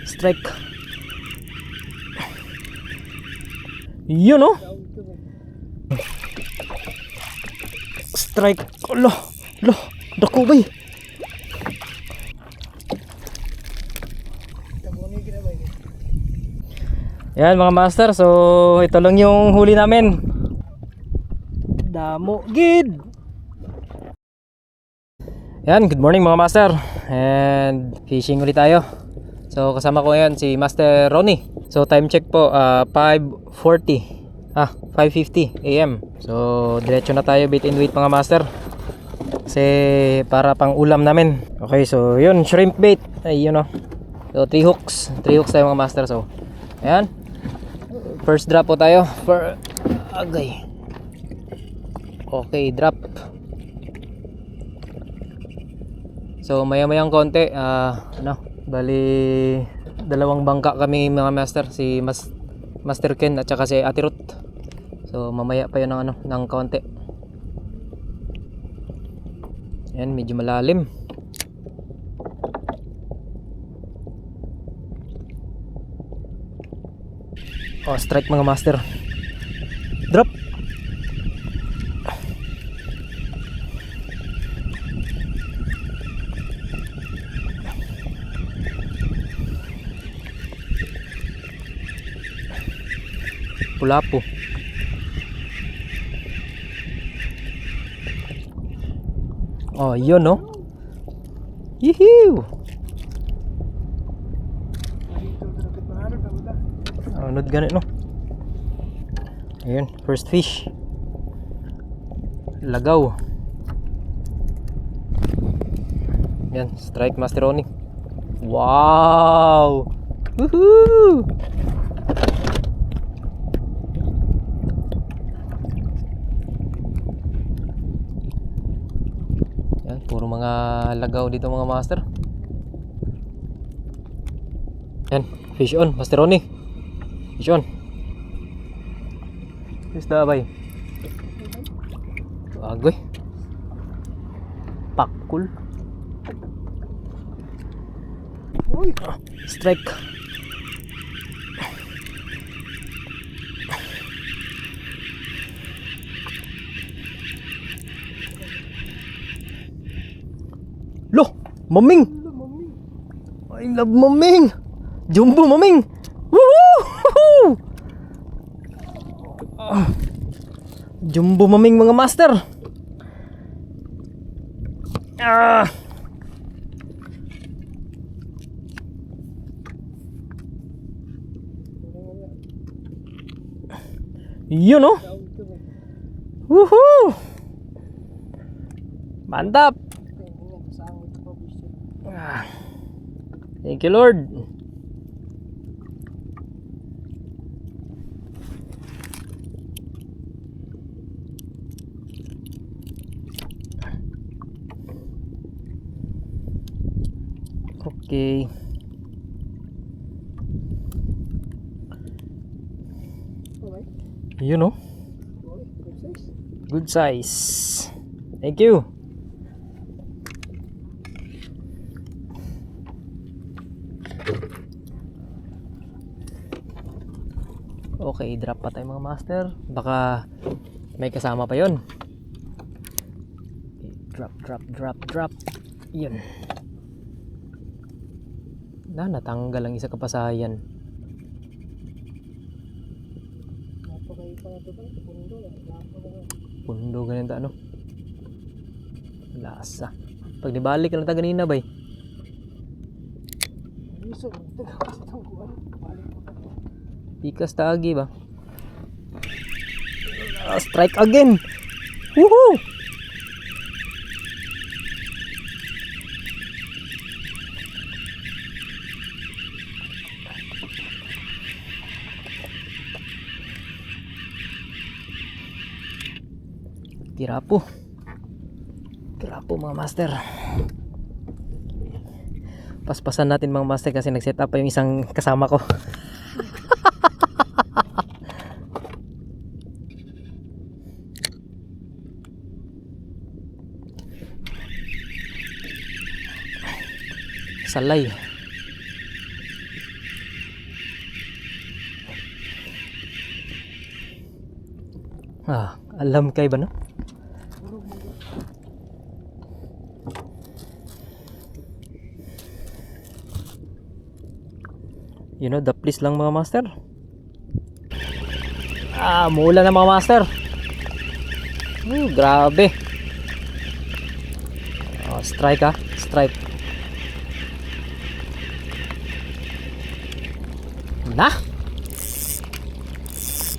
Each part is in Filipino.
Strike. Yun oh. Strike. Lo. Dako bay. Yan mga master. So ito lang yung huli namin. Damo gid. Yan, good morning mga master. And fishing ulit tayo. So kasama ko ngayon si Master Ronnie. So time check po 5:40. 5:50 AM. So diretso na tayo bait and wait mga master. Kasi para pang ulam namin. Okay, so yun, shrimp bait. Ay, yun oh. So 3 hooks. 3 hooks tayo mga master. So ayan. First drop po tayo. Agay. Okay, drop. So maya-mayang konti, bali dalawang bangka kami mga master, si Master Ken at saka si Ate Ruth. So mamaya pa 'yon ng konti. Yan, medyo malalim. Oh, strike mga master. Drop. Pulapo. Oh, yun no. Yihiw. Anod ganit no. Ayun, first fish. Lagaw. Yan, strike Master Ronnie. Wow. Woohoo. Puro mga lagaw dito mga master. Yan, fish on Master Ronnie. Fish on. Isda bay. Agoy. Pakul. Strike. Loh, maming. I love maming. Jumbo maming. Woohoo! Jumbo maming mga master. Yun oh. Woohoo! Mantap. Thank you Lord. Okay. You know. Good size. Thank you. Okay, drop pa tayo mga master. Baka may kasama pa yon. Okay, drop. Yun. Natanggal ang isa kapasayan. Pundo ganito ano. Lasa. Pag nibalik ka lang ta ganina bay. Pikas tagi ba? Strike again. Woohoo! Kirapo mga master. Paspasan natin mga master kasi nag-set up pa yung isang kasama ko. Salay. Alam kay ba no? You know, the please lang mga master. Mula na mga master. Grabe. Strike strike. Na.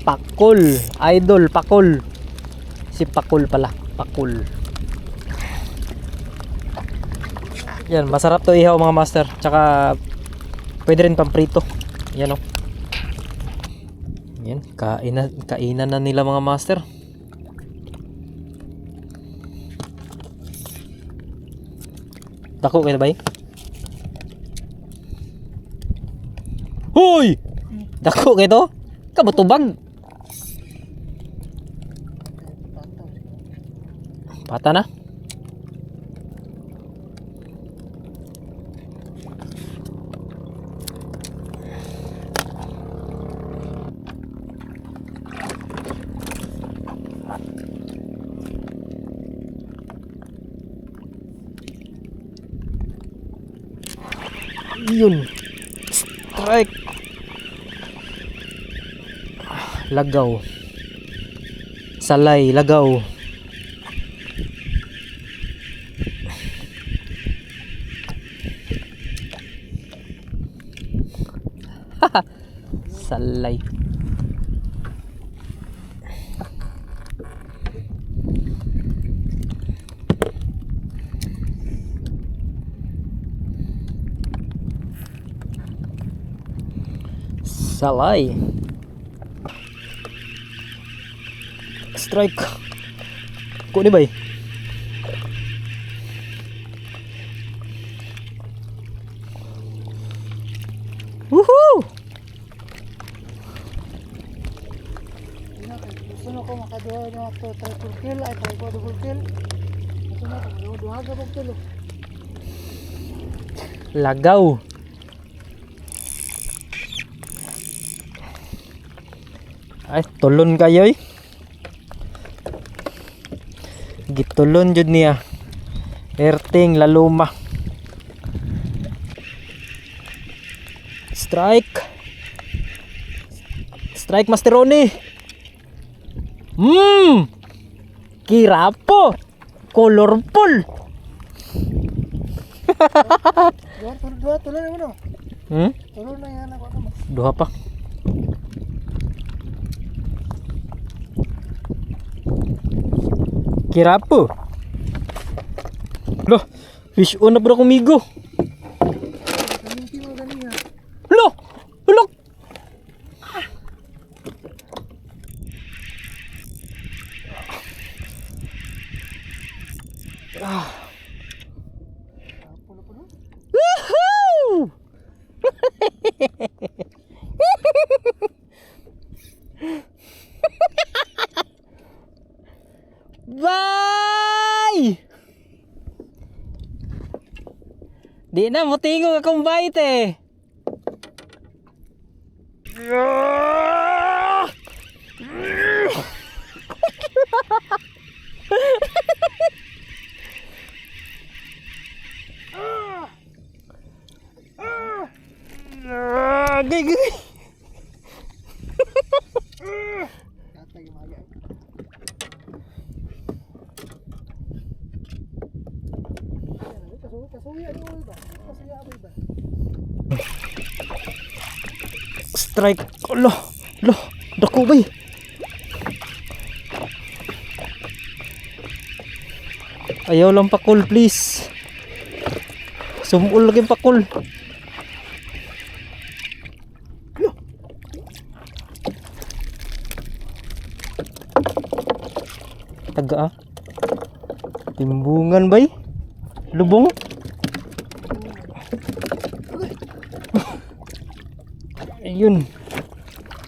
Pakul, idol, pakul. Si pakul pala, pakul. Yan, masarap to ihaw mga master. Tsaka pwede rin pamprito. Yan o. Yan, kainan na nila mga master. Dako kayo ba? Hoy! Dako kayo to? Kabutubag. Pata na. Yun. Strike. Lagaw. Salay, lagaw. Salay. Salay. Strike. Kung ni bay? Woohoo! Gusto na ko makaduha na ito triple kill ay double kill. Gusto na ko duha ka pag tulo. Lagaw. Ay, tulon kayo eh. Gitulon jud niya. Erting laluma. Strike. Strike Master Ronnie. Kirapo. Colorful. Tulo na mo no. Tulo na yan ako. Duha pa. Kirapo. Loh, fish on na bro kumigo. Loh, look. Woohoo! Bye! Di na, mutingog akong bait eh. Gay. Strike. Lo, dako bay. Ayaw lang pakul please. Sumul lagi pakul. Taga timbungan bay. Lubong. Ayun.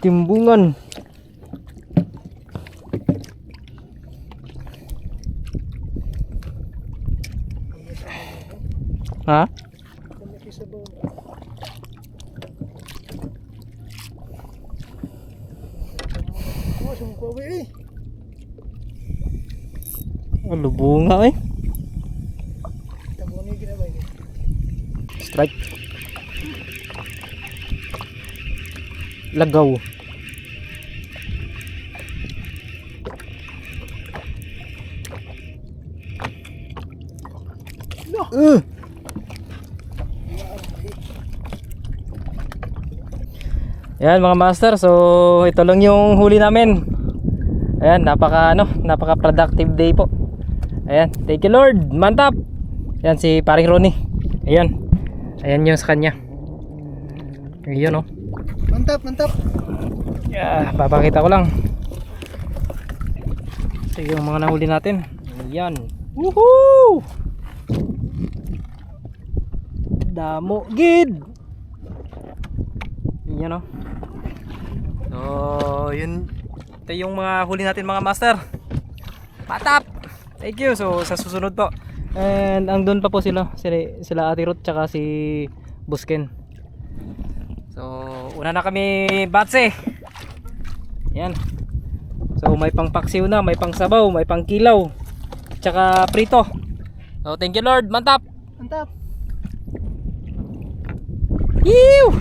Timbungan. Ha? Lubunga eh. Tabuni ginabay. Strike. Lagaw. No. Ayan mga master, so ito lang yung huli namin. Ayan, napaka productive day po. Ayan, thank you Lord, mantap. Ayan si paring Ronnie. Ayan, ayan yung sa kanya. Ayan oh. Mantap, mantap. Yeah, papakita ko lang. So yung mga nahuli natin. Ayan. Woohoo! Damo gid. Ayan oh. So yun, ito yung mga huli natin mga master. Patap. Thank you. So sa susunod po. And ang doon pa po sila Ate Ruth tsaka si Busken. So una na kami batse. Yan. So may pang paksiw na, may pang sabaw, may pang kilaw, tsaka prito. So thank you Lord, mantap. Mantap. Yew!